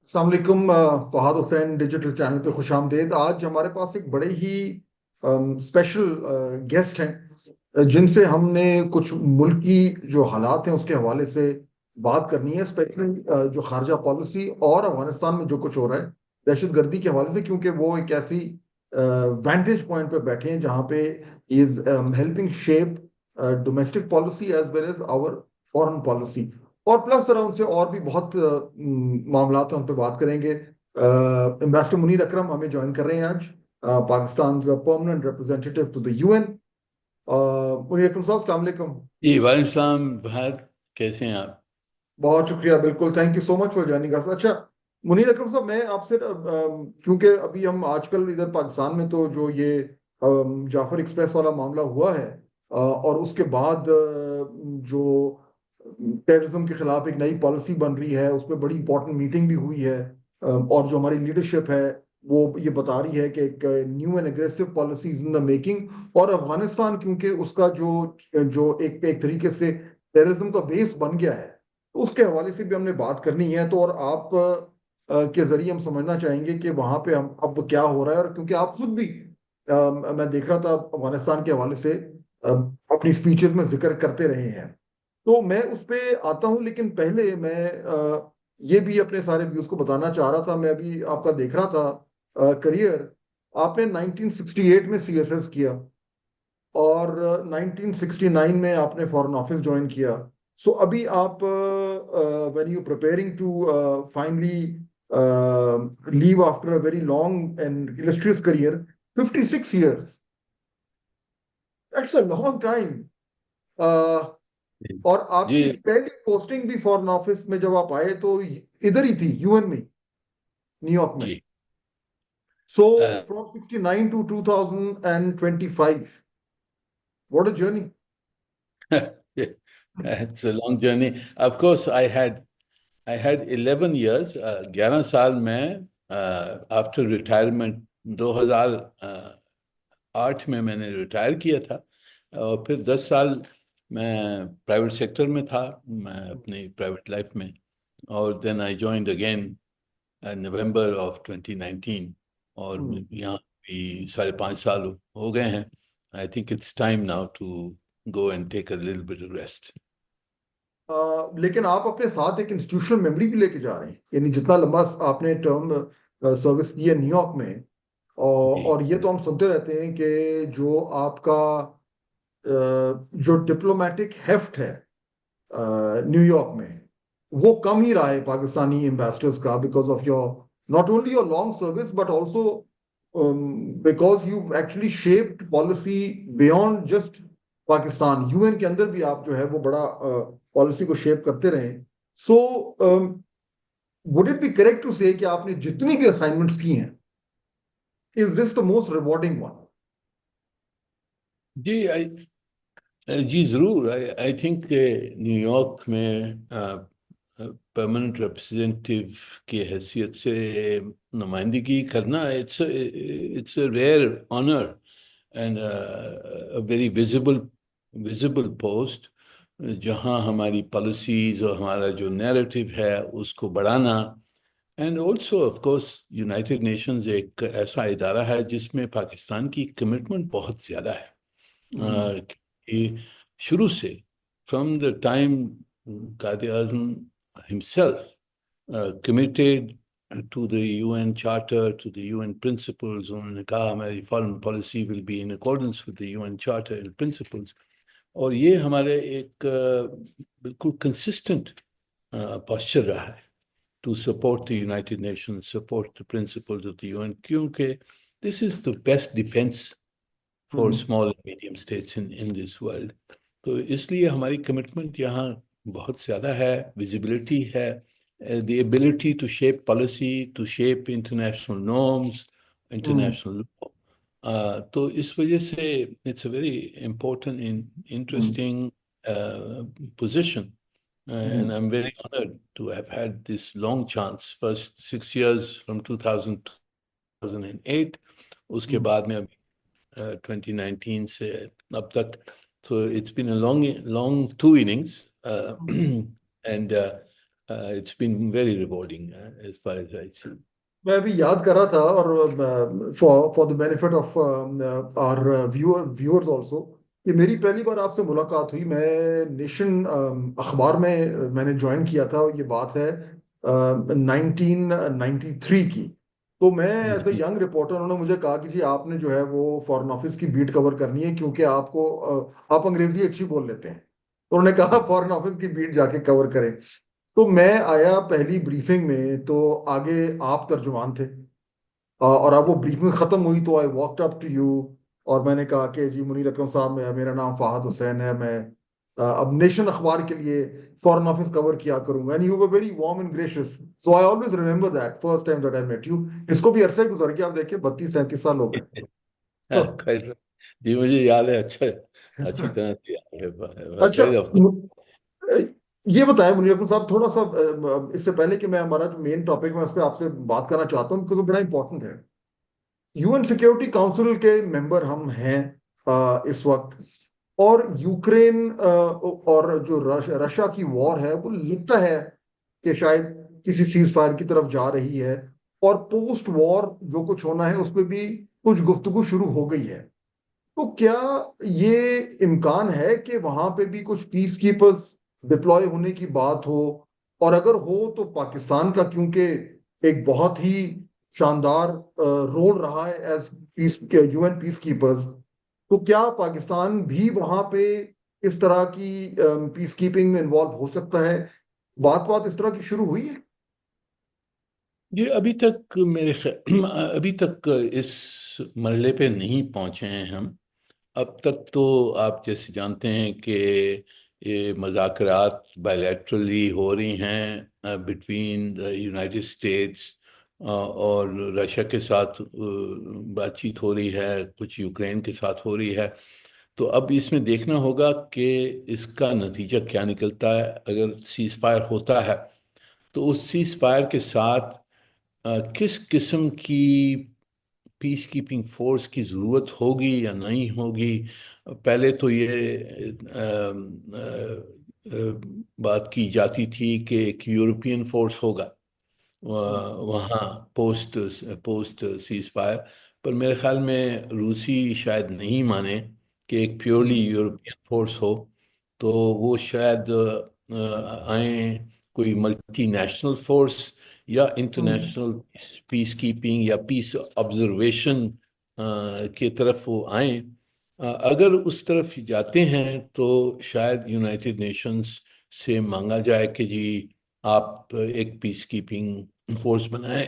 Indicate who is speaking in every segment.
Speaker 1: السلام علیکم، فہد حسین digital channel پہ خوش آمدید۔ آج ہمارے پاس ایک بڑے ہی اسپیشل گیسٹ ہیں جن سے ہم نے کچھ ملکی جو حالات ہیں اس کے حوالے سے بات کرنی ہے، اسپیشلی جو خارجہ پالیسی اور افغانستان میں جو کچھ ہو رہا ہے دہشت گردی کے حوالے سے، کیونکہ وہ ایک ایسی وینٹیج پوائنٹ پہ بیٹھے ہیں جہاں پہ is helping shape domestic policy as well as our foreign policy, اور پلس ذرا ان سے اور بھی بہت معاملات ہیں، ان پہ بات کریں گے۔ امبیسڈر منیر اکرم ہمیں جوائن کر رہے ہیں آج، Pakistan permanent representative to the you N. Munir Akram sahab السلام علیکم۔
Speaker 2: جی وعلیکم السلام فہد، کیسے ہیں آپ؟
Speaker 1: بہت شکریہ، بالکل، thank you so much for joining اس۔ اچھا منیر اکرم صاحب، میں آپ سے کیونکہ ابھی ہم آج کل ادھر پاکستان میں تو جو یہ جعفر ایکسپریس والا معاملہ ہوا ہے، اور اس کے بعد جو ٹیررزم کے خلاف ایک نئی پالیسی بن رہی ہے، اس پہ بڑی امپورٹنٹ میٹنگ بھی ہوئی ہے، اور جو ہماری لیڈرشپ ہے وہ یہ بتا رہی ہے کہ ایک new and aggressive policies in the making, اور افغانستان کیونکہ اس کا جو ایک طریقے سے ٹیررزم کا بیس بن گیا ہے، اس کے حوالے سے بھی ہم نے بات کرنی ہے۔ تو اور آپ کے ذریعے ہم سمجھنا چاہیں گے کہ وہاں پہ ہم اب کیا ہو رہا ہے، اور کیونکہ آپ خود بھی میں دیکھ رہا تھا افغانستان کے حوالے سے اپنی سپیچز میں ذکر کرتے رہے ہیں، تو میں اس پہ آتا ہوں۔ لیکن پہلے میں یہ بھی اپنے سارے ویوز کو بتانا چاہ رہا تھا۔ میں ابھی آپ کا دیکھ رہا تھا کریئر، آپ نے 1968 میں سی ایس ایس کیا، اور 1969 میں آپ نے فورن آفس جوائن کیا۔ سو ابھی آپ when you preparing to finally leave after a very long and illustrious career 56 years. That's a long time. اور آپ
Speaker 2: جی
Speaker 1: کی پہلی پوسٹنگ بھی فورن آفس میں جب آپ آئے تو ادھر ہی تھی، یو این میں، نیو یارک میں۔
Speaker 2: جی
Speaker 1: so from 69 to 2025، what a journey.
Speaker 2: it's a long journey. Of course, I had 11 years, 11 سال میں after retirement 2008 میں نے ریٹائر کیا تھا، اور پھر 10 سال میں پرائیویٹ سیکٹر میں تھا، میں اپنی پرائیویٹ لائف میں، اور then I joined again November of 2019، اور یہاں بھی 5.5 سال ہو گئے ہیں۔ I think it's time now to go and take a little bit of rest.
Speaker 1: لیکن آپ اپنے ساتھ ایک انسٹیٹیوشنل میموری بھی لے کے جا رہے ہیں، یعنی جتنا لمبا آپ نے ٹرم سروس کی ہے نیو یارک میں، اور یہ تو ہم سنتے رہتے ہیں کہ جو آپ کا جو ڈپلومیٹک ہیفٹ ہے نیو یارک میں، وہ کم ہی رہا ہے پاکستانی ایمبیسڈرز کا، because of your not only your long service but also because you actually shaped policy beyond just Pakistan. U N کے اندر بھی آپ جو ہے وہ بڑا پالیسی کو شیپ کرتے رہے۔ So would it be correct to say کہ آپ نے جتنی بھی اسائنمنٹس کی ہیں، is this the most rewarding one?
Speaker 2: جی ضرور، آئی تھنک نیو یارک میں پرماننٹ ریپرزینٹیو کی حیثیت سے نمائندگی کرنا، it's a rare honour and very visible post, جہاں ہماری پالیسیز اور ہمارا جو نیریٹو ہے اس کو بڑھانا، and also of course United nations ایک ایسا ادارہ ہے جس میں پاکستان کی کمٹمنٹ بہت زیادہ ہے۔ شروع سے from the time Quaid Azam himself committed to the UN Charter, to the UN principles، انہوں نے کہا ہماری foreign policy will be in accordance with the UN Charter and principles، اور یہ ہمارے ایک بالکل consistent posture رہا ہے to support the United Nations, support the principles of the UN، کیونکہ this is the best defense for small and medium states in this world۔ تو اس لیے ہماری کمٹمنٹ یہاں بہت زیادہ ہے، ویزیبلٹی ہے، the ability to shape policy, to shape international norms, international law۔ تو اس وجہ سے it's a very important and interesting position، and I'm very honored to have had this long chance، first 6 years from 2008، اس کے بعد میں ابھی 2019 سے اب تک۔ So it's been a long two innings، and it's been very rewarding as far as I see.
Speaker 1: میں ابھی یاد کر رہا تھا اور for the benefit of our viewers also کہ میری پہلی بار آپ سے ملاقات ہوئی میں نیشن اخبار میں نے جوائن کیا تھا. یہ بات ہے 1993 کی. تو میں ایز اے ینگ رپورٹر انہوں نے مجھے کہا کہ جی آپ نے جو ہے وہ فارن آفس کی بیٹ کور کرنی ہے کیونکہ آپ انگریزی اچھی بول لیتے ہیں. تو انہوں نے کہا فارن آفس کی بیٹ جا کے کور کریں. تو میں آیا پہلی بریفنگ میں تو آگے آپ ترجمان تھے اور اب وہ بریفنگ ختم ہوئی تو آئی واکڈ اپ ٹو یو اور میں نے کہا کہ جی منیر اکرم صاحب میرا نام فہد حسین ہے, میں اب نیشن اخبار کے لیے فارن آفس کور کیا کروں گا. And you were very warm and gracious, so I always remember that first time that I met you. اس کو بھی عرصہ گزر گیا, آپ دیکھیں 32-33 سال ہو گئے.
Speaker 2: جی مجھے یاد ہے, اچھی طرح سے یاد ہے.
Speaker 1: اچھا یہ بتائیں منیر اکرم صاحب تھوڑا سا اس سے پہلے کہ میں ہمارا جو مین ٹاپک میں اس پہ آپ سے بات کرنا چاہتا ہوں کیونکہ بڑا امپورٹنٹ ہے. یو این سیکیورٹی کاؤنسل کے ممبر ہم ہیں اس وقت, اور یوکرین اور جو رشیا کی وار ہے وہ لگتا ہے کہ شاید کسی سیز فائر کی طرف جا رہی ہے, اور پوسٹ وار جو کچھ ہونا ہے اس پہ بھی کچھ گفتگو شروع ہو گئی ہے. تو کیا یہ امکان ہے کہ وہاں پہ بھی کچھ پیس کیپرز ڈپلوائے ہونے کی بات ہو, اور اگر ہو تو پاکستان کا کیونکہ ایک بہت ہی شاندار رول رہا ہے as U N peacekeepers, تو کیا پاکستان بھی وہاں پہ اس طرح کی پیس کیپنگ میں انوالو ہو سکتا ہے؟ بات اس طرح کی شروع ہوئی ہے؟
Speaker 2: یہ ابھی تک اس مرحلے پہ نہیں پہنچے ہیں ہم. اب تک تو آپ جیسے جانتے ہیں کہ یہ مذاکرات بائیلیٹرلی ہو رہی ہیں بٹوین یونائٹڈ اسٹیٹس اور رشیا کے ساتھ بات چیت ہو رہی ہے, کچھ یوکرین کے ساتھ ہو رہی ہے. تو اب اس میں دیکھنا ہوگا کہ اس کا نتیجہ کیا نکلتا ہے. اگر سیز فائر ہوتا ہے تو اس سیز فائر کے ساتھ کس قسم کی پیس کیپنگ فورس کی ضرورت ہوگی یا نہیں ہوگی. پہلے تو یہ بات کی جاتی تھی کہ ایک یورپین فورس ہوگا وہاں پوسٹ سیز فائر, پر میرے خیال میں روسی شاید نہیں مانے کہ ایک پیورلی یورپین فورس ہو. تو وہ شاید آئیں کوئی ملٹی نیشنل فورس یا انٹرنیشنل پیس کیپنگ یا پیس آبزرویشن کی طرف وہ آئیں. اگر اس طرف جاتے ہیں تو شاید یونائٹڈ نیشنز سے مانگا جائے کہ جی آپ ایک پیس کیپنگ فورس بنائیں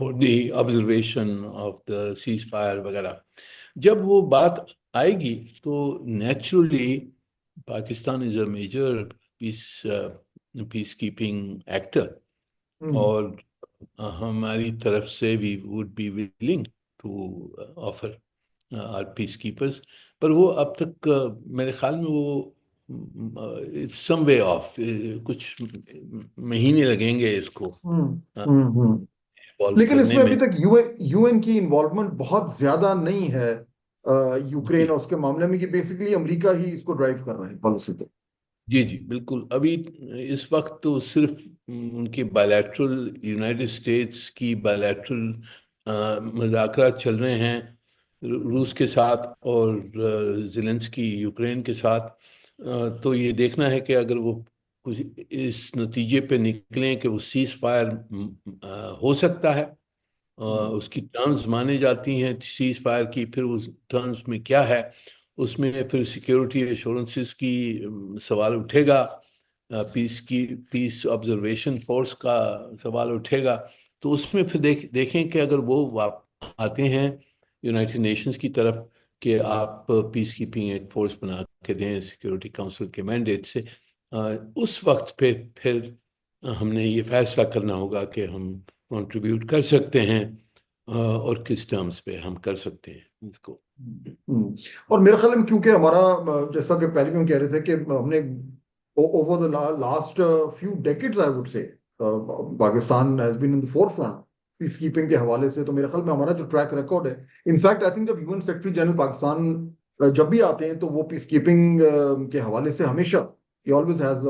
Speaker 2: for the observation of the cease fire وغیرہ. جب وہ بات آئے گی تو نیچرلی پاکستان از اے میجر پیس کیپنگ ایکٹر, اور ہماری طرف سے we would be willing to offer our peacekeepers. پر وہ اب تک میرے خیال میں وہ سم وے آف, کچھ مہینے لگیں گے اس کو
Speaker 1: لیکن اس میں ابھی تک یو این کی انوالومنٹ بہت زیادہ نہیں ہے یوکرین اور اس کے معاملے میں, کہ بیسیکلی امریکہ ہی اس کو ڈرائیو کر رہے ہیں پالیسی پہ.
Speaker 2: جی بالکل. ابھی اس وقت تو صرف ان کی بائیلیٹرل یونائٹڈ اسٹیٹس کی بائیلیٹرل مذاکرات چل رہے ہیں روس کے ساتھ اور زیلنسکی یوکرین کے ساتھ. تو یہ دیکھنا ہے کہ اگر وہ کچھ اس نتیجے پہ نکلیں کہ وہ سیز فائر ہو سکتا ہے, اس کی ٹرمز مانے جاتی ہیں سیز فائر کی, پھر اس ٹرمز میں کیا ہے, اس میں پھر سیکیورٹی ایشورنسز کی سوال اٹھے گا, پیس آبزرویشن فورس کا سوال اٹھے گا. تو اس میں پھر دیکھیں کہ اگر وہ آتے ہیں یونائٹڈ نیشنز کی طرف کہ آپ پیس کیپنگ ایک فورس بنا کے دیں سیکیورٹی کاؤنسل کے مینڈیٹ سے, اس وقت پہ پھر ہم نے یہ فیصلہ کرنا ہوگا کہ ہم کنٹریبیوٹ کر سکتے ہیں اور کس ٹرمز پہ ہم کر سکتے ہیں اس کو.
Speaker 1: اور میرے خیال میں کیونکہ ہمارا جیسا کہ پہلے بھی ہم کہہ رہے تھے کہ ہم نے over the last few decades I would say Pakistan has been in the forefront peacekeeping کے حوالے سے. تو میرے خیال میں ہمارا جو ٹریک ریکارڈ ہے, انفیکٹ آئی تھنک جب U N secretary general Pakistan جب بھی آتے ہیں تو وہ پیس کیپنگ کے حوالے سے ہمیشہ he always has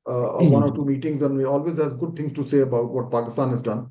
Speaker 1: one or two meetings and we always has good things to say about what Pakistan has done.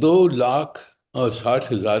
Speaker 2: 2,60,000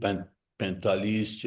Speaker 2: 45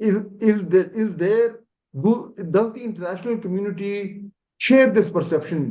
Speaker 1: is there does the international community share this perception,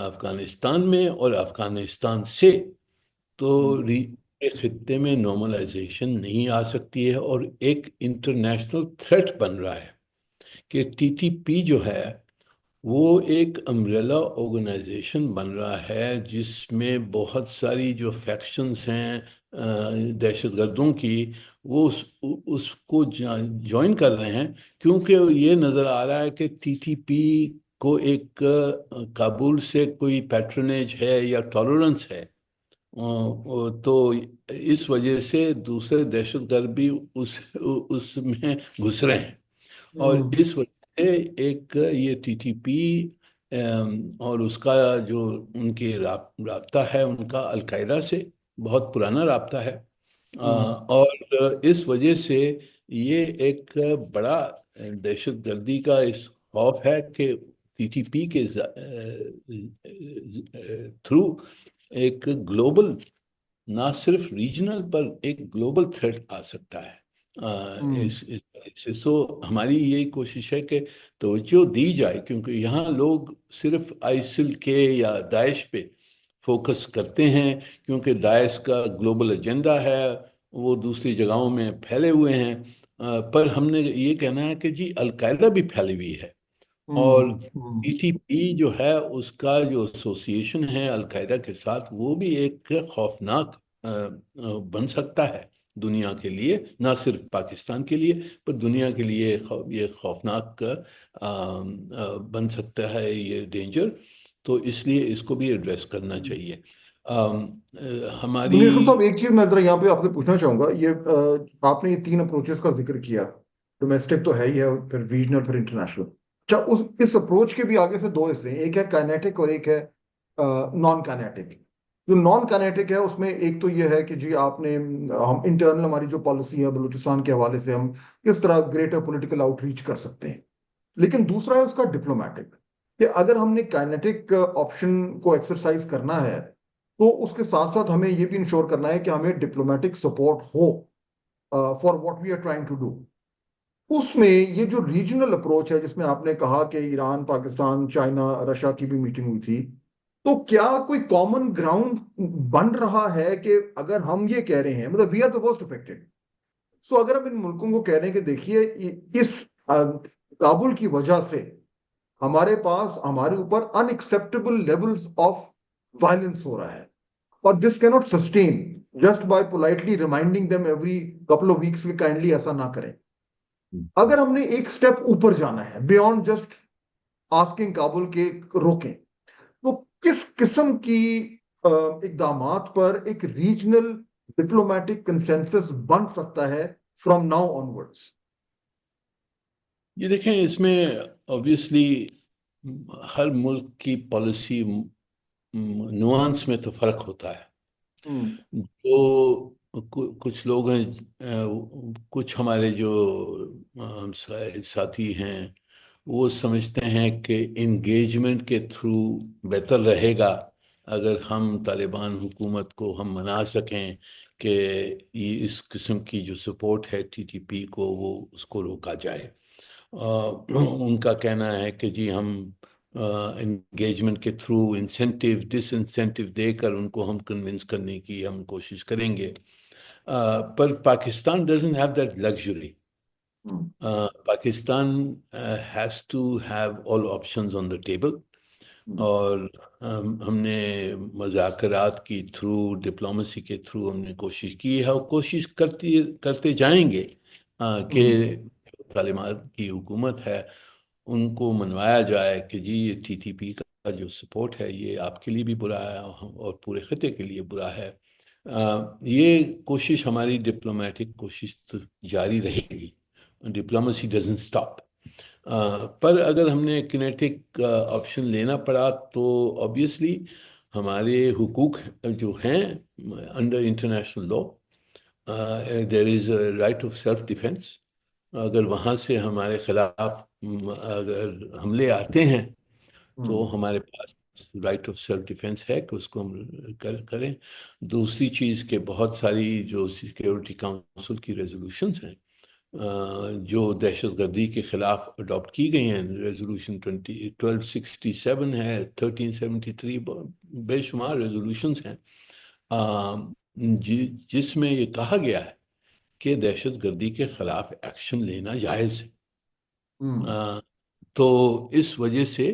Speaker 2: Afghanistan میں اور افغانستان سے تو خطے میں نارملائزیشن نہیں آ سکتی ہے، اور ایک انٹرنیشنل تھریٹ بن رہا ہے کہ ٹی ٹی پی جو ہے وہ ایک امبریلا آرگنائزیشن بن رہا ہے، جس میں بہت ساری جو فیکشنز ہیں دہشت گردوں کی، وہ اس کو جوائن کر رہے ہیں، کیونکہ یہ نظر آ رہا ہے کہ ٹی ٹی پی کو ایک کابل سے کوئی پیٹرنیج ہے یا ٹالرنس ہے، تو اس وجہ سے دوسرے دہشت گرد بھی اس میں گھس رہے ہیں، اور اس وجہ سے ایک یہ ٹی ٹی پی اور اس کا جو ان کے رابطہ ہے ان کا القاعدہ سے بہت پرانا رابطہ ہے، اور اس وجہ سے یہ ایک بڑا دہشت گردی کا اس خوف ہے کہ ٹی ٹی پی کے تھرو ایک گلوبل، نہ صرف ریجنل پر ایک گلوبل تھریٹ آ سکتا ہے اس وجہ سے۔ سو ہماری یہی کوشش ہے کہ توجہ دی جائے، کیونکہ یہاں لوگ صرف آئسل کے یا داعش پہ فوکس کرتے ہیں، کیونکہ داعش کا گلوبل ایجنڈا ہے، وہ دوسری جگہوں میں پھیلے ہوئے ہیں، پر ہم نے یہ کہنا ہے کہ جی القاعدہ بھی پھیلی ہوئی ہے، اور ٹی ٹی پی جو ہے اس کا جو ایسوسیشن ہے القاعدہ کے ساتھ، وہ بھی ایک خوفناک بن سکتا ہے دنیا کے لیے، نہ صرف پاکستان کے لیے پر دنیا کے لیے یہ خوفناک بن سکتا ہے یہ ڈینجر، تو اس لیے اس کو بھی ایڈریس کرنا چاہیے۔ ہماری
Speaker 1: منیر اکرم صاحب، ایک چیز میں ذرا یہاں پہ آپ سے پوچھنا چاہوں گا، یہ آپ نے یہ 3 اپروچز کا ذکر کیا، ڈومیسٹک تو ہے ہی ہے، پھر ریجنل، پھر انٹرنیشنل۔ اچھا، اس اپروچ کے بھی آگے سے 2 حصے ہیں، ایک ہے کائنیٹک اور ایک ہے نان کائنیٹک۔ جو نان کائنیٹک ہے اس میں ایک تو یہ ہے کہ جی آپ نے ہم انٹرنل ہماری جو پالیسی ہے بلوچستان کے حوالے سے ہم کس طرح گریٹر پولیٹیکل آؤٹ ریچ کر سکتے ہیں، لیکن دوسرا ہے اس کا ڈپلومیٹک، کہ اگر ہم نے کائنیٹک آپشن کو ایکسرسائز کرنا ہے تو اس کے ساتھ ساتھ ہمیں یہ بھی انشور کرنا ہے کہ ہمیں ڈپلومیٹک سپورٹ ہو for what we are trying to do. اس میں یہ جو ریجنل اپروچ ہے، جس میں آپ نے کہا کہ ایران، پاکستان، چائنا، رشیا کی بھی میٹنگ ہوئی تھی، تو کیا کوئی کامن گراؤنڈ بن رہا ہے کہ اگر ہم یہ کہہ رہے ہیں، مطلب we are the most affected, so اگر ہم ان ملکوں کو کہہ رہے ہیں کہ دیکھیے اس کابل کی وجہ سے ہمارے پاس ہمارے اوپر ان ایکسیپٹیبل لیولز آف وائلنس ہو رہا ہے، اور دس کی not sustain just by politely reminding them every couple of weeks کہ کائنڈلی ایسا نہ کریں، اگر ہم نے ایک سٹیپ اوپر جانا ہے بیونڈ جسٹ آسکنگ کابل کے روکیں، تو کس قسم کی اقدامات پر ایک ریجنل ڈپلومیٹک کنسنسس بن سکتا ہے فرام ناؤ آنورڈس؟
Speaker 2: یہ دیکھیں، اس میں obviously ہر ملک کی پالیسی نوانس میں تو فرق ہوتا ہے۔ جو کچھ لوگ ہیں، کچھ ہمارے جو ساتھی ہیں، وہ سمجھتے ہیں کہ انگیجمنٹ کے تھرو بہتر رہے گا اگر ہم طالبان حکومت کو ہم منا سکیں کہ یہ اس قسم کی جو سپورٹ ہے ٹی ٹی پی کو، وہ اس کو روکا جائے۔ ان کا کہنا ہے کہ جی ہم انگیجمنٹ کے تھرو انسینٹیو ڈس انسینٹیو دے کر ان کو ہم کنونس کرنے کی ہم کوشش کریں گے، پر Pakistan doesn't have that luxury. Pakistan has to have all options on the table, اور ہم نے مذاکرات کی تھرو، ڈپلومیسی کے تھرو ہم نے کوشش کی ہے، اور کوشش کرتے جائیں گے کہ طالبان کی حکومت ہے ان کو منوایا جائے کہ جی یہ ٹی ٹی پی کا جو سپورٹ ہے یہ آپ کے لیے بھی برا ہے اور پورے خطے کے لیے برا ہے۔ یہ کوشش ہماری ڈپلومیٹک کوشش جاری رہے گی، ڈپلومیسی ڈزنٹ اسٹاپ۔ پر اگر ہم نے کینیٹک آپشن لینا پڑا تو obviously ہمارے حقوق جو ہیں under international law, there is a right of self defence. اگر وہاں سے ہمارے خلاف اگر حملے آتے ہیں تو ہمارے پاس رائٹ آف سیلف ڈیفینس ہے کہ اس کو ہم کریں۔ دوسری چیز کہ بہت ساری جو سیکیورٹی کاؤنسل کی ریزولوشنز ہیں جو دہشت گردی کے خلاف اڈاپٹ کی گئی ہیں، ریزولوشن 1267 ہے، 1373، بے شمار ریزولوشنز ہیں جس میں یہ کہا گیا ہے کہ دہشت گردی کے خلاف ایکشن لینا جائز ہے. تو اس وجہ سے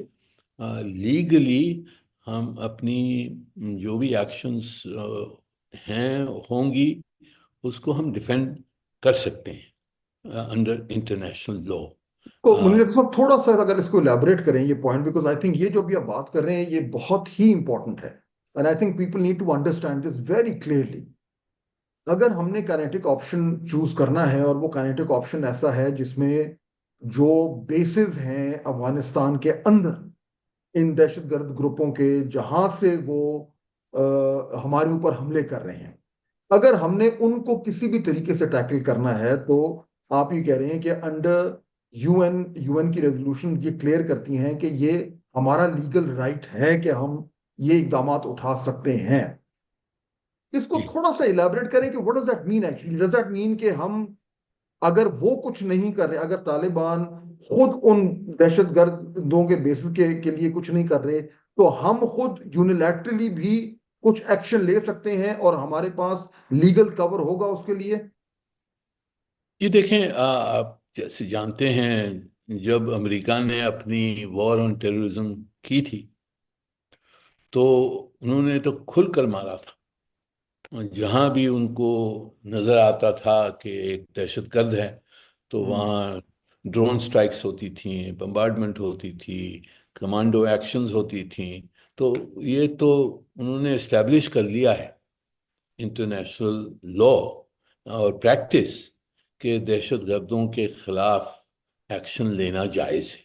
Speaker 2: لیگلی ہم اپنی جو بھی ایکشنز ہیں ہوں گی اس کو ہم ڈیفینڈ کر سکتے ہیں انڈر انٹرنیشنل لا.
Speaker 1: تو منیر ڈاکٹر صاحب تھوڑا سا اگر اس کو الیبوریٹ کریں یہ پوائنٹ، بیکاز آئی تھنک یہ جو بھی آپ بات کر رہے ہیں یہ بہت ہی امپورٹنٹ ہے، and I think people need to understand this very clearly. اگر ہم نے کائنیٹک آپشن چوز کرنا ہے اور وہ کائنیٹک آپشن ایسا ہے جس میں جو بیسز ہیں افغانستان کے اندر ان دہشت گرد گروپوں کے جہاں سے وہ ہمارے اوپر حملے کر رہے ہیں، اگر ہم نے ان کو کسی بھی طریقے سے ٹیکل کرنا ہے تو آپ یہ کہہ رہے ہیں کہ انڈر یو این کی ریزولوشن یہ کلیئر کرتی ہیں کہ یہ ہمارا لیگل رائٹ ہے کہ ہم یہ اقدامات اٹھا سکتے ہیں. اس کو تھوڑا سا الیبوریٹ کریں کہ what does that mean actually? Does that mean کہ ہم اگر وہ کچھ نہیں کر رہے، اگر طالبان خود ان دہشت گردوں کے بیسس کے لیے کچھ نہیں کر رہے، تو ہم خود یونیلیٹرلی بھی کچھ ایکشن لے سکتے ہیں اور ہمارے پاس لیگل کور ہوگا اس کے لیے؟
Speaker 2: یہ دیکھیں، آپ جیسے جانتے ہیں جب امریکہ نے اپنی وار آن ٹیررزم کی تھی تو انہوں نے تو کھل کر مارا تھا. جہاں بھی ان کو نظر آتا تھا کہ ایک دہشت گرد ہے تو وہاں ڈرون سٹرائکس ہوتی تھیں، بمبارڈمنٹ ہوتی تھی، کمانڈو ایکشنز ہوتی تھیں. تو یہ تو انہوں نے اسٹیبلش کر لیا ہے انٹرنیشنل لا اور پریکٹس کہ دہشت گردوں کے خلاف ایکشن لینا جائز ہے.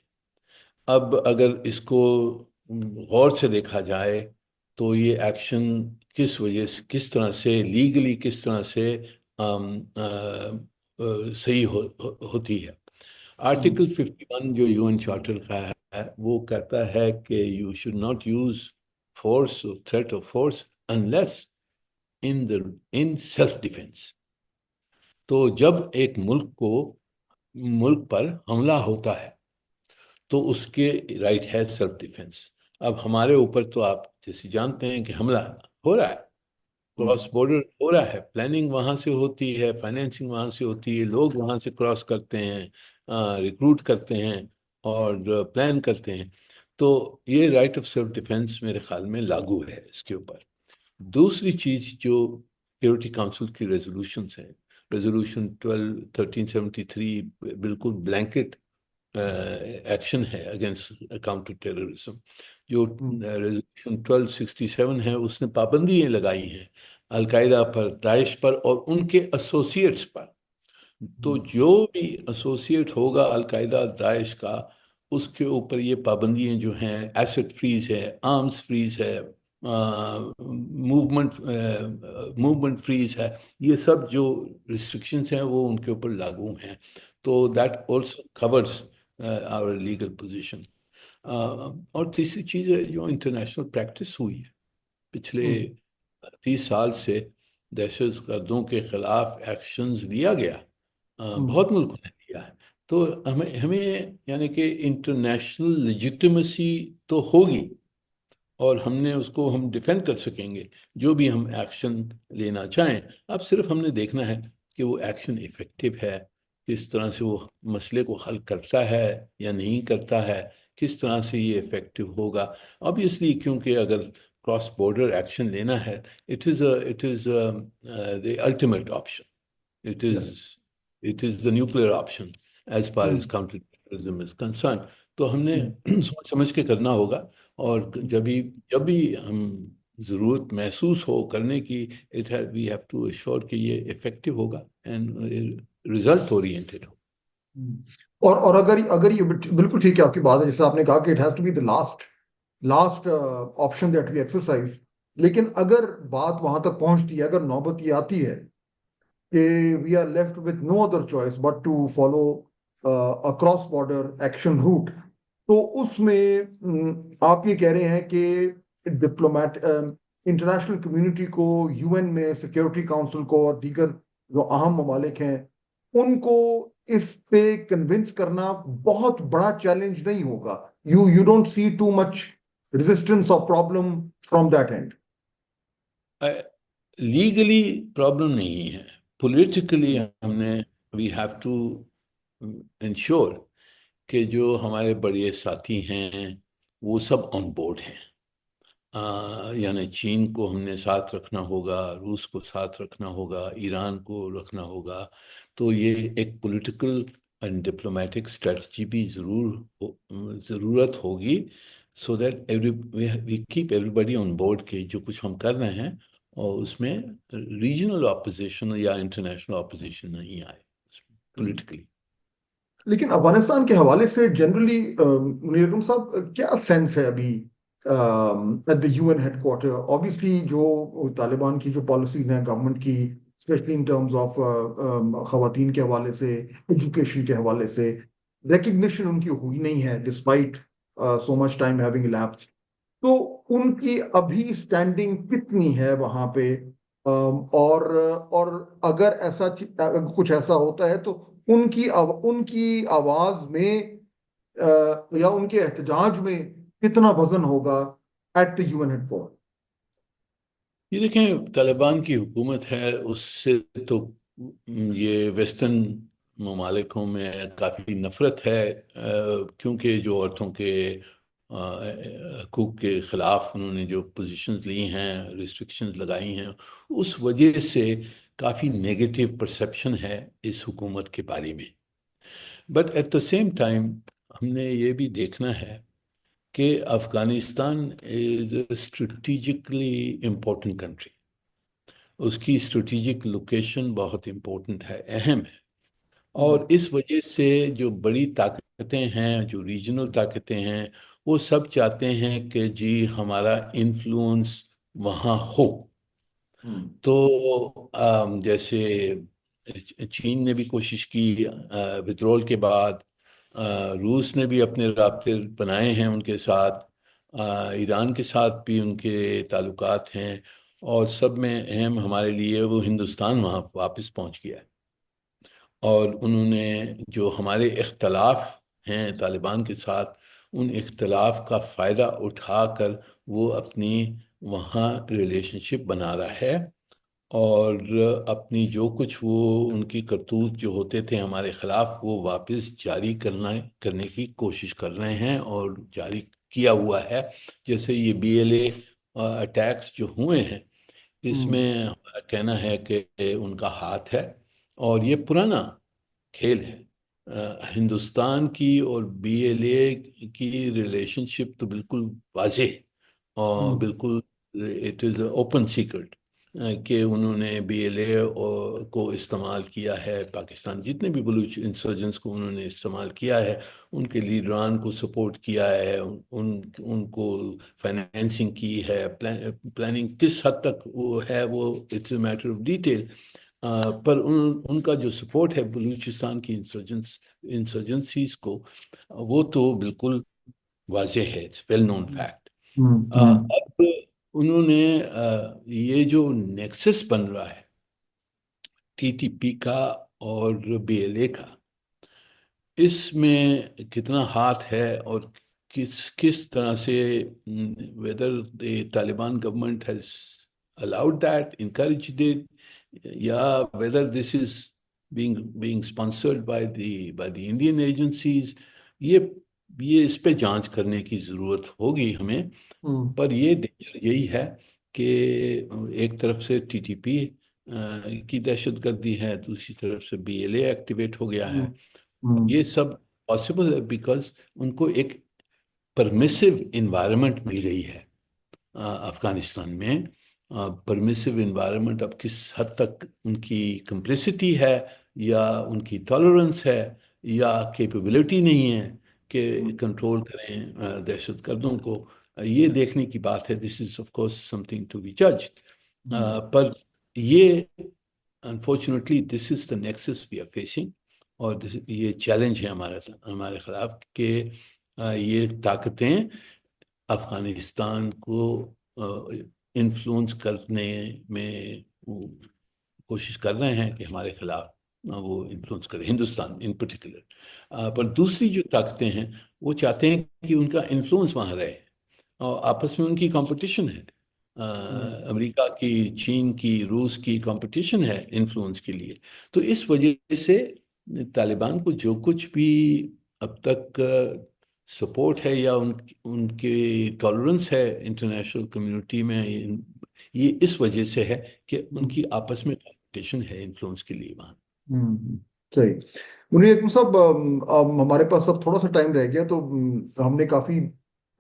Speaker 2: اب اگر اس کو غور سے دیکھا جائے تو یہ ایکشن کس وجہ سے، کس طرح سے لیگلی کس طرح سے صحیح ہوتی ہے. آرٹیکل 51 جو یو این چارٹر کا ہے وہ کہتا ہے کہ you should not use force اور threat of force unless in self defence. تو جب ایک ملک پر حملہ ہوتا ہے تو اس کے رائٹ ہے سیلف ڈیفینس. اب ہمارے اوپر تو آپ جیسے جانتے ہیں کہ حملہ ہو رہا ہے، کراس بارڈر ہو رہا ہے، پلاننگ وہاں سے ہوتی ہے، فائنینسنگ وہاں سے ہوتی ہے، لوگ وہاں سے کراس کرتے ہیں، ریکروٹ کرتے ہیں اور پلان کرتے ہیں. تو یہ رائٹ آف سیلف ڈیفینس میرے خیال میں لاگو ہے اس کے اوپر. دوسری چیز جو سیکیورٹی کاؤنسل کی ریزولوشنز ہیں، ریزولوشن 1373 بالکل بلینکٹ ایکشن ہے اگینسٹ کاؤنٹر ٹیررزم. جو ریزولوشن 1267 ہے اس نے پابندیاں لگائی ہیں القاعدہ پر، داعش پر اور ان کے ایسوسیٹس پر. تو جو بھی ایسوسیٹ ہوگا القاعدہ داعش کا اس کے اوپر یہ پابندیاں جو ہیں، ایسٹ فریز ہے، آرمز فریز ہے، موومنٹ فریز ہے، یہ سب جو ریسٹرکشنز ہیں وہ ان کے اوپر لاگو ہیں. تو that also covers our legal position. اور تیسری چیز ہے جو انٹرنیشنل پریکٹس ہوئی ہے پچھلے 30 سال سے، دہشت گردوں کے خلاف ایکشنز لیا گیا، بہت ملکوں نے لیا ہے. تو ہمیں یعنی کہ انٹرنیشنل لیجیٹیمیسی تو ہوگی اور ہم نے اس کو ہم ڈیفینڈ کر سکیں گے جو بھی ہم ایکشن لینا چاہیں. اب صرف ہم نے دیکھنا ہے کہ وہ ایکشن افیکٹو ہے، کس طرح سے وہ مسئلے کو حل کرتا ہے یا نہیں کرتا ہے، کس طرح سے یہ افیکٹو ہوگا. obviously کیونکہ اگر کراس بارڈر ایکشن لینا ہے it is the ultimate option. It is the nuclear option as far as counterterrorism is concerned. تو ہم نے سوچ سمجھ کے کرنا ہوگا اور جب بھی ہم ضرورت محسوس ہو کرنے کی we have to assure کہ یہ افیکٹو ہوگا and result oriented ہو.
Speaker 1: اور اگر یہ بالکل ٹھیک ہے آپ کی بات ہے، جیسے آپ نے کہا کہ it has to be the last option that we exercise. لیکن اگر بات وہاں تک پہنچتی ہے، اگر نوبت یہ آتی ہے کہ we are left with no other choice but to follow a cross border action route، تو اس میں آپ یہ کہہ رہے ہیں کہ انٹرنیشنل کمیونٹی کو، یو این میں، سیکیورٹی کاؤنسل کو اور دیگر جو اہم ممالک ہیں ان کو اس پہ کنونس کرنا بہت بڑا چیلنج نہیں ہوگا؟ You don't see too much resistance اور problem from that end?
Speaker 2: Legally problem نہیں ہے، پولیٹیکلی ہم نے وی ہیو ٹو انشور کہ جو ہمارے بڑے ساتھی ہیں وہ سب آن بورڈ ہیں. یعنی چین کو ہم نے ساتھ رکھنا ہوگا، روس کو ساتھ رکھنا ہوگا، ایران کو رکھنا ہوگا. تو یہ ایک پولیٹیکل اینڈ ڈپلومیٹک اسٹریٹجی بھی ضرورت ہوگی، so that we keep everybody on board کہ جو کچھ ہم کر رہے ہیں اور اس میں ریجنل اپوزیشن یا انٹرنیشنل اپوزیشن نہیں آئے پولیٹیکلی.
Speaker 1: لیکن افغانستان کے حوالے سے جنرلی منیر اکرم صاحب کیا سینس ہے ابھی at the you N headquarter? Obviously جو طالبان کی جو پالیسیز ہیں گورنمنٹ کی، اسپیشلی ان ٹرمز آف خواتین کے حوالے سے، ایجوکیشن کے حوالے سے، ریکگنیشن ان کی ہوئی نہیں ہے ڈسپائٹ سو مچ ٹائم ہیونگ elapsed. تو ان کی ابھی اسٹینڈنگ کتنی ہے وہاں پہ؟ اور اگر کچھ ایسا ہوتا ہے تو ان کی آواز میں یا ان کے احتجاج میں کتنا وزن ہوگا at the U N headquarter?
Speaker 2: یہ دیکھیں، طالبان کی حکومت ہے، اس سے تو یہ ویسٹرن ممالکوں میں کافی نفرت ہے، کیونکہ جو عورتوں کے حقوق کے خلاف انہوں نے جو پوزیشنز لی ہیں، ریسٹرکشنز لگائی ہیں، اس وجہ سے کافی نیگیٹو پرسیپشن ہے اس حکومت کے بارے میں. But at the same time ہم نے یہ بھی دیکھنا ہے کہ Afghanistan is a strategically important country. اس کی اسٹریٹجک لوکیشن بہت امپورٹنٹ ہے، اہم ہے. اور اس وجہ سے جو بڑی طاقتیں ہیں، جو ریجنل طاقتیں ہیں، وہ سب چاہتے ہیں کہ جی ہمارا انفلوئنس وہاں ہو. تو جیسے چین نے بھی کوشش کی ودرول کے بعد، روس نے بھی اپنے رابطے بنائے ہیں ان کے ساتھ، ایران کے ساتھ بھی ان کے تعلقات ہیں، اور سب میں اہم ہمارے لیے وہ ہندوستان وہاں واپس پہنچ گیا ہے. اور انہوں نے جو ہمارے اختلاف ہیں طالبان کے ساتھ، ان اختلاف کا فائدہ اٹھا کر وہ اپنی وہاں ریلیشن شپ بنا رہا ہے، اور اپنی جو کچھ وہ ان کی کرتوت جو ہوتے تھے ہمارے خلاف وہ واپس جاری کرنے کی کوشش کر رہے ہیں، اور جاری کیا ہوا ہے. جیسے یہ BLA اٹیکس جو ہوئے ہیں، اس میں ہمارا کہنا ہے کہ ان کا ہاتھ ہے، اور یہ پرانا کھیل ہے. ہندوستان کی اور BLA کی ریلیشن شپ تو بالکل واضح اور بالکل اٹ از اوپن سیکرٹ کہ انہوں نے BLA کو استعمال کیا ہے. پاکستان جتنے بھی بلوچ انسرجنس کو انہوں نے استعمال کیا ہے، ان کے لیڈران کو سپورٹ کیا ہے، ان کو فائنینسنگ کی ہے. پلاننگ کس حد تک وہ ہے، وہ it's a matter of detail. پر ان کا جو سپورٹ ہے بلوچستان کی انسرجنسیز کو، وہ تو بالکل واضح ہے، اٹس ویل نون فیکٹ. اب انہوں نے یہ جو نیکسس بن رہا ہے TTP کا اور BLA کا، اس میں کتنا ہاتھ ہے، اور کس طرح سے whether the Taliban government has allowed that, encouraged it, یا whether this is being sponsored by the Indian agencies. یہ اس پہ جانچ کرنے کی ضرورت ہوگی ہمیں. پر یہ یہی ہے کہ ایک طرف سے TTP کی دہشت گردی ہے، دوسری طرف سے BLA ایکٹیویٹ ہو گیا ہے. یہ سب پاسبل ہے بیکاز ان کو ایک پرمیسو انوائرمنٹ مل گئی ہے افغانستان میں. پرمیسو انوائرمنٹ اب کس حد تک ان کی کمپلیسٹی ہے، یا ان کی ٹالرنس ہے، یا کیپیبلٹی نہیں ہے کہ کنٹرول کریں دہشت گردوں کو، یہ دیکھنے کی بات ہے. This is of course something to be judged. پر یہ unfortunately this is the nexus we are facing, اور یہ چیلنج ہے ہمارے خلاف کہ یہ طاقتیں افغانستان کو انفلوئنس کرنے میں کوشش کر رہے ہیں کہ ہمارے خلاف وہ انفلوئنس کرے ہندوستان ان پرٹیکولر. پر دوسری جو طاقتیں ہیں وہ چاہتے ہیں کہ ان کا انفلوئنس وہاں رہے، اور آپس میں ان کی کمپٹیشن ہے. امریکہ کی، چین کی، روس کی کمپٹیشن ہے انفلوئنس کے لیے. تو اس وجہ سے طالبان کو جو کچھ بھی اب تک سپورٹ ہے یا ان کی ٹالرنس ہے انٹرنیشنل کمیونٹی میں، یہ اس وجہ سے ہے کہ ان کی آپس میں کمپٹیشن ہے انفلوئنس کے لیے وہاں.
Speaker 1: صحیح. منیر اکرم صاحب، ہمارے پاس اب تھوڑا سا ٹائم رہ گیا، تو ہم نے کافی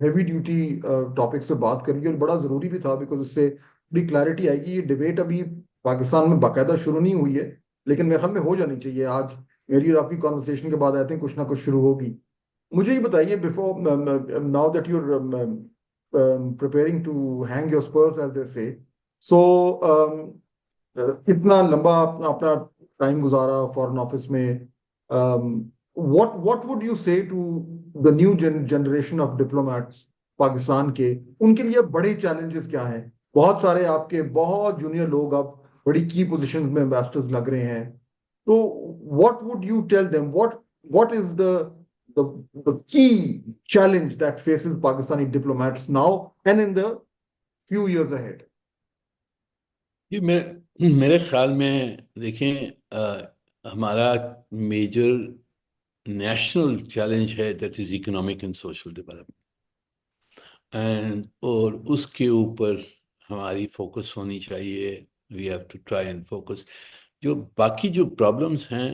Speaker 1: ہیوی ڈیوٹی ٹاپکس پہ بات کر لی، اور بڑا ضروری بھی تھا، بیکاز اس سے بڑی کلیئرٹی آئے گی. یہ ڈبیٹ ابھی پاکستان میں باقاعدہ شروع نہیں ہوئی ہے، لیکن میرے خیال میں ہو جانی چاہیے. آج میری اور آپ کی کانورسیشن کے بعد آئی تھنک کچھ نہ کچھ شروع ہوگی. مجھے یہ بتائیے، before now that you preparing to hang your spurs as they say, so اتنا لمبا اپنا ٹائم گزارا فارن آفس میں، what would you say to the new generation of diplomats Pakistan کے؟ ان کے لیے بڑے چیلنجز کیا ہیں؟ بہت سارے آپ کے بہت جونیئر لوگ اب بڑی کی پوزیشنز میں امبیسڈرز لگ رہے ہیں، تو what would you tell them, what is the key challenge that faces Pakistani diplomats now and in the few years ahead?
Speaker 2: یہ میرے خیال میں دیکھیں، ہمارا میجر نیشنل چیلنج ہے، that is economic and social development, اور اس کے اوپر ہماری فوکس ہونی چاہیے. We have to try and focus. جو باقی جو پرابلمس ہیں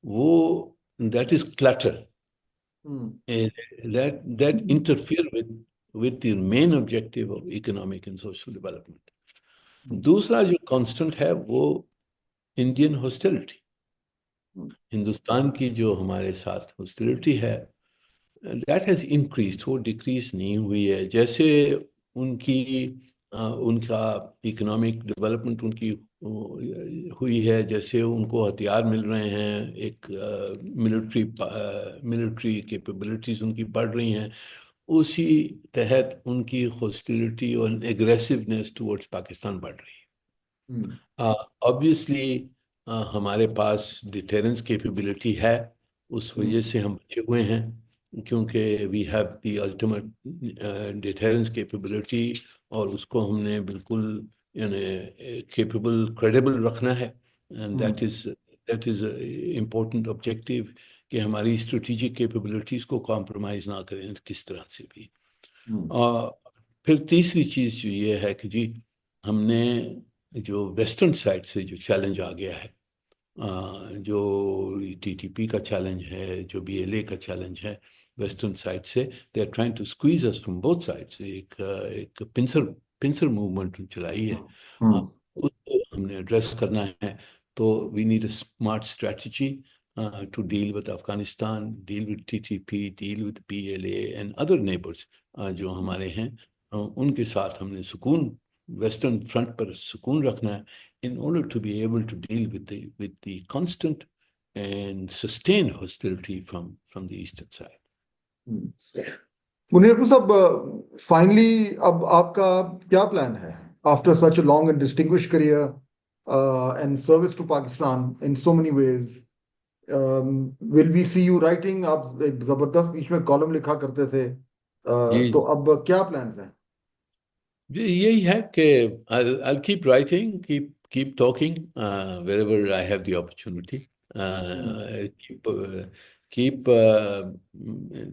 Speaker 2: وہ that is clutter that interfere with the main objective of economic and social development. دوسرا جو کانسٹنٹ ہے وہ انڈین ہاسٹیلٹی، ہندوستان کی جو ہمارے ساتھ ہاسٹیلٹی ہے، دیٹ ہیز انکریزڈ، وہ ڈیکریز نہیں ہوئی ہے. جیسے ان کا اکنامک ڈیولپمنٹ ان کی ہوئی ہے، جیسے ان کو ہتھیار مل رہے ہیں، ایک ملٹری کیپیبلٹیز ان کی بڑھ رہی ہیں، اسی تحت ان کی ہاسٹیلٹی اور ایگریسونیس ٹورڈز پاکستان بڑھ رہی ہے. آبویسلی ہمارے پاس ڈیٹرنس کیپیبلٹی ہے، اس وجہ سے ہم بچے ہوئے ہیں، کیونکہ we have the ultimate deterrence capability, اور اس کو ہم نے بالکل یعنی کیپیبل کریڈیبل رکھنا ہے. And that is important objective کہ ہماری اسٹریٹجک کیپیبلٹیز کو کمپرومائز نہ کریں کس طرح سے بھی. پھر تیسری چیز جو یہ ہے کہ جی ہم نے جو ویسٹرن سائڈ سے جو چیلنج آ گیا ہے، جو ٹی ٹی پی کا چیلنج ہے، جو بی ایل اے کا چیلنج ہے، ویسٹرن سائڈ سے they are trying to squeeze us from both sides. ایک پنسر موومنٹ چلائی ہے، اس کو ہم نے ایڈریس کرنا ہے. تو we need a smart strategy to deal with Afghanistan, deal with T T P, deal with B L A and other neighbours جو ہمارے ہیں. ان کے ساتھ ہم نے سکون، ویسٹرن فرنٹ پر سکون رکھنا ہے in order to be able to deal with the constant and sustained hostility from the eastern side.
Speaker 1: Munir صاحب، فائنلی اب آپ کا کیا پلان ہے after such a long and distinguished career and service to Pakistan in so many ways? Will we see you writing؟ آپ ایک زبردست بیچ میں کالم لکھا کرتے تھے، تو اب کیا پلانز ہیں؟
Speaker 2: یہی ہے کہ I'll keep writing, keep talking wherever I have the opportunity. Keep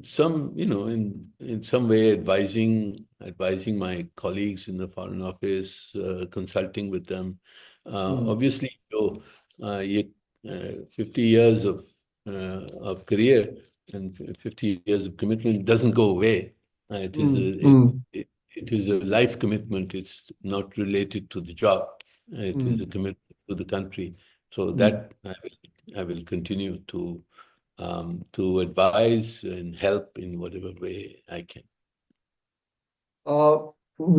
Speaker 2: some, in some way advising my colleagues in the Foreign Office, consulting with them. Obviously, یہ 50 years of career and 50 years of commitment doesn't go away. It is a life commitment. It's not related to the job. It is a commitment to the country. So that I will continue to advise and help in whatever way I can.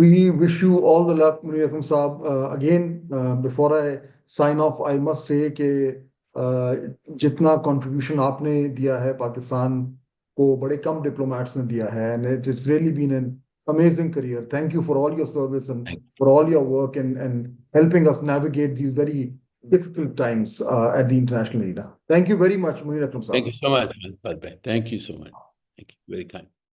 Speaker 1: We wish you all the luck, Munir Akram Saab. Again, before I sign off, I must say کہ جتنا contribution آپ نے دیا ہے پاکستان کو بڑے کم diplomats نے دیا ہے، and it has really been an amazing career. Thank you for all your service and for all your work and helping us navigate these very difficult times at the international arena. Thank you very much, Munir Akram
Speaker 2: Thank you
Speaker 1: Saab.
Speaker 2: so much, Mr. Bhai. Thank you so much. Thank you. Very kind.